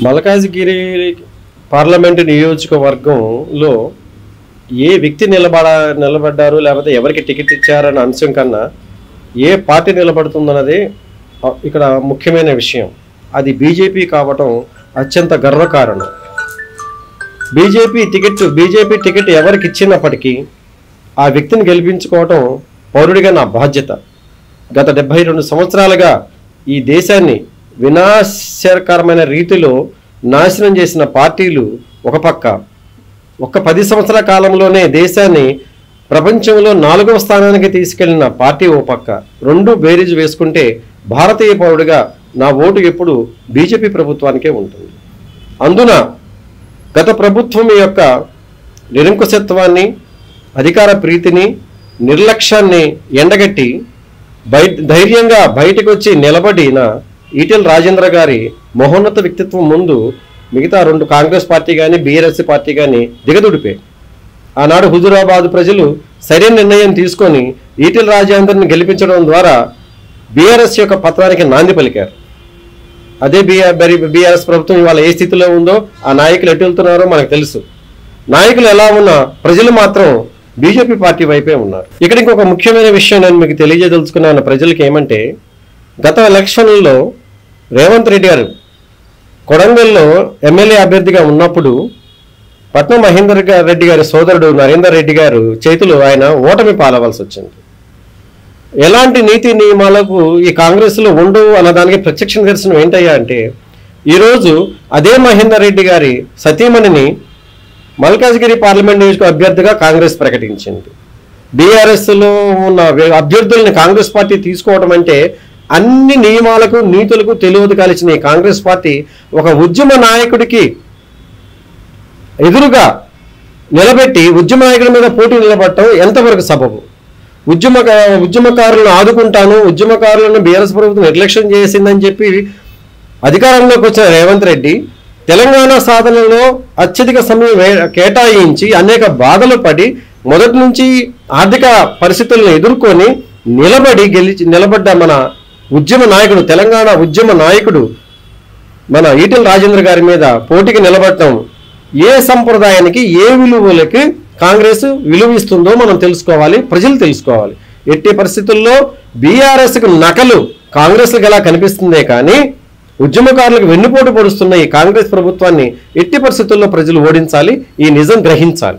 Malkajgiri parliament నియోజకవర్గంలో ఏ వ్యక్తి నిలబడ్డారు లేకపోతే ఎవరికి టికెట్ ఇచ్చారన్న అంశం కన్నా ఏ పార్టీ నిలబడుతుందన్నది ఇక్కడ ముఖ్యమైన విషయం. అది బీజేపీ కావటం అత్యంత గర్వకారణం. బీజేపీ టికెట్ ఎవరికి ఇచ్చినప్పటికీ ఆ వ్యక్తిని గెలిపించుకోవటం పౌరుడిగా నా బాధ్యత. గత 72 సంవత్సరాలుగా ఈ దేశాన్ని వినాశకరమైన రీతిలో నాశనం చేసిన పార్టీలు ఒక పక్క, 10 సంవత్సరాల కాలంలోనే దేశాన్ని ప్రపంచంలో 4వ స్థానానికి తీసుకెళ్లిన పార్టీ ఓ పక్క, రెండు బేరీజు వేసుకుంటే భారతీయ పౌరుడిగా నా ఓటు ఎప్పుడు బీజేపీ ప్రభుత్వానికే ఉంటుంది. అందున గత ప్రభుత్వం యొక్క నిరంకుశత్వాన్ని, అధికార ప్రీతిని, నిర్లక్ష్యాన్ని ఎండగట్టి ధైర్యంగా బయటకు వచ్చి నిలబడిన ఈటెల రాజేంద్ర గారి మహోన్నత వ్యక్తిత్వం ముందు మిగతా 2 కాంగ్రెస్ పార్టీ కానీ బీఆర్ఎస్ పార్టీ కానీ దిగదుడిపే. ఆనాడు హుజూరాబాద్ ప్రజలు సరైన నిర్ణయం తీసుకొని ఈటెల రాజేంద్రని గెలిపించడం ద్వారా బీఆర్ఎస్ యొక్క పత్రానికి నాంది పలికారు. అదే బీఆర్ఎస్ ప్రభుత్వం ఇవాళ ఏ స్థితిలో ఉందో, ఆ నాయకులు ఎటు వెళ్తున్నారో మనకు తెలుసు. నాయకులు ఎలా ఉన్నా ప్రజలు మాత్రం బీజేపీ పార్టీ వైపే ఉన్నారు. ఇక్కడ ఇంకొక ముఖ్యమైన విషయం నేను మీకు తెలియజేదలుచుకున్నాను ప్రజలకు ఏమంటే, గత ఎలక్షన్లలో రేవంత్ రెడ్డి గారు కొడంగల్లో ఎమ్మెల్యే అభ్యర్థిగా ఉన్నప్పుడు పట్నం మహేందర్ రెడ్డి గారి సోదరుడు నరేందర్ రెడ్డి గారు చేతులు ఆయన ఓటమి పాలవలసి వచ్చింది. ఎలాంటి నీతి నియమాలకు ఈ కాంగ్రెస్లో ఉండవు అన్నదానికి ప్రత్యక్ష నిదర్శనం ఏంటయ్యా అంటే, ఈరోజు అదే మహేందర్ రెడ్డి గారి సతీమణిని మల్కాజ్గిరి పార్లమెంట్ నియోజకవర్గ అభ్యర్థిగా కాంగ్రెస్ ప్రకటించింది. బీఆర్ఎస్లో ఉన్న అభ్యర్థుల్ని కాంగ్రెస్ పార్టీ తీసుకోవడం అంటే అన్ని నియమాలకు నీతులకు తెలియదు కాల్చిన ఈ కాంగ్రెస్ పార్టీ ఒక ఉద్యమ నాయకుడికి ఎదురుగా నిలబెట్టి ఉద్యమ నాయకుడి మీద పోటీ నిలబడటం ఎంతవరకు సబబు? ఉద్యమకారులను ఆదుకుంటాను, ఉద్యమకారులను బీఆర్ఎస్ ప్రభుత్వం నిర్లక్ష్యం చేసిందని చెప్పి అధికారంలోకి వచ్చిన రేవంత్ రెడ్డి తెలంగాణ సాధనలో అత్యధిక సమయం కేటాయించి అనేక బాధలు పడి మొదటి నుంచి ఆర్థిక పరిస్థితులను ఎదుర్కొని నిలబడ్డ మన ఉద్యమ నాయకుడు, తెలంగాణ ఉద్యమ నాయకుడు మన ఈటెల రాజేంద్ర గారి మీద పోటీకి నిలబడటం ఏ సంప్రదాయానికి, ఏ విలువలకి కాంగ్రెస్ విలువ ఇస్తుందో మనం తెలుసుకోవాలి, ప్రజలు తెలుసుకోవాలి. ఎట్టి పరిస్థితుల్లో బీఆర్ఎస్కు నకలు కాంగ్రెస్లకు ఎలా కనిపిస్తుందే కానీ ఉద్యమకారులకు వెన్నుపోటు పొడుస్తున్న ఈ కాంగ్రెస్ ప్రభుత్వాన్ని ఎట్టి పరిస్థితుల్లో ప్రజలు ఓడించాలి, ఈ నిజం గ్రహించాలి.